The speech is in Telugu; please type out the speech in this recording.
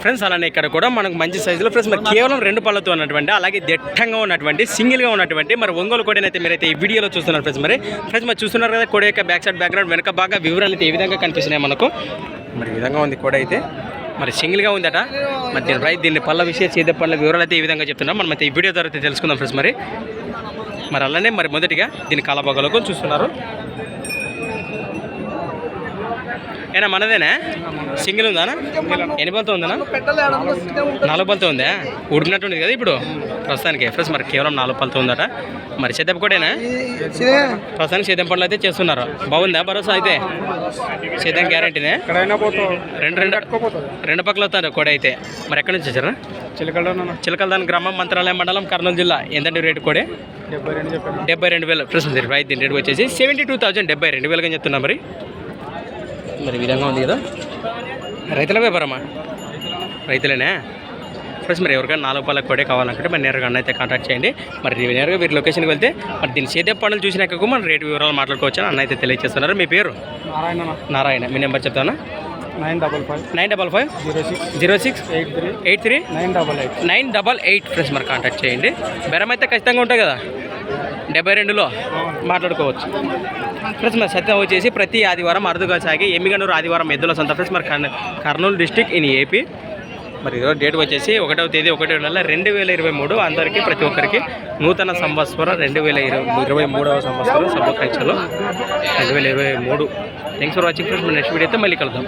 ఫ్రెండ్స్ అలానే ఇక్కడ కూడా మనకు మంచి సైజులో ఫ్రెండ్స్ మరి కేవలం 2 పళ్ళతో ఉన్నటువంటి అలాగే దిట్టంగా ఉన్నటువంటి సింగిల్గా ఉన్నటువంటి మరి ఒంగోలు కోడనైతే మీరైతే ఈ వీడియోలో చూస్తున్నారు ఫ్రెండ్స్ మరి చూస్తున్నారు కదా కోడ యొక్క బ్యాక్గ్రౌండ్ వెనక బాగా వివరాలు అయితే ఏ విధంగా కనిపిస్తున్నాయి మనకు. మరి ఈ విధంగా ఉంది కోడ అయితే మరి సింగిల్గా ఉందట. మరి దీన్ని పళ్ళ విషయం చేదే పళ్ళ వివరాలు అయితే ఈ విధంగా చెప్తున్నాం. మనం అయితే ఈ వీడియో ద్వారా అయితే తెలుసుకుందాం ఫ్రెండ్స్. మరి అలానే మరి మొదటిగా దీని కాలభాగాలకు చూస్తున్నారు. ఏనా మనదేనా సింగిల్ ఉందా? ఎన్ని బలతో ఉందా? 4 బలతో ఉందా? ఉడికినట్టుంది కదా ఇప్పుడు ప్రస్తుతానికి ఫ్రెండ్స్. మరి కేవలం 4 పళ్ళతో ఉందట. మరి సేద్యం కూడానా? ప్రస్తుతానికి సేద్యం పనులు అయితే చేస్తున్నారు. బాగుందా భరోసా అయితే? సేద్యం గ్యారంటీనే? రెండు పక్కల వస్తారు కోడ అయితే. మరి ఎక్కడి నుంచి వచ్చారా? చిలకలదాని గ్రామం, మంత్రాలయం మండలం, కర్నూలు జిల్లా. ఎంతండి రేటు కోడే? 72,000 ఫ్రెండ్స్. దీని రేటు వచ్చేసి 72,000 72,000 చెప్తున్నా. మరి విధంగా ఉంది కదా. రైతుల వ్యాపారమా? రైతులేనా ఫ్రెండ్స్. మరి ఎవరికైనా 4 పళ్ళ కోడే కావాలనుకుంటే మరి నేరుగా అన్న అయితే కాంటాక్ట్ చేయండి. మరి నేరుగా వీరి లొకేషన్కి వెళ్తే మరి దీని సేద్య పనులు చూసినాక మన రేటు వివరాలు మాట్లాడుకోవచ్చు అని అన్న అయితే తెలియజేస్తున్నారు. మీ పేరు? నారాయణ. మీ నెంబర్ చెప్తానా? 955 06 83 988 ఫ్రెండ్స్. మరి కాంటాక్ట్ చేయండి. బెరం అయితే ఖచ్చితంగా ఉంటాయి కదా. 72లో మాట్లాడుకోవచ్చు ఫ్రెండ్స్. మరి సత్యం వచ్చేసి ప్రతి ఆదివారం అరుదుగా సాగి ఎమ్మిగనూరు ఆదివారం ఎద్దుల సంత ఫ్రెండ్స్. మరి కర్నూలు డిస్టిక్ ఇన్ ఏపీ. మరి ఈరోజు డేట్ వచ్చేసి 1వ తేదీ 1వ నెల 2023. అందరికీ ప్రతి ఒక్కరికి నూతన సంవత్సరం 2023వ సంవత్సరం శుభాకాంక్షలు 2023. Thanks for watching friends. Next video అయితే మళ్ళీ కలుద్దాం.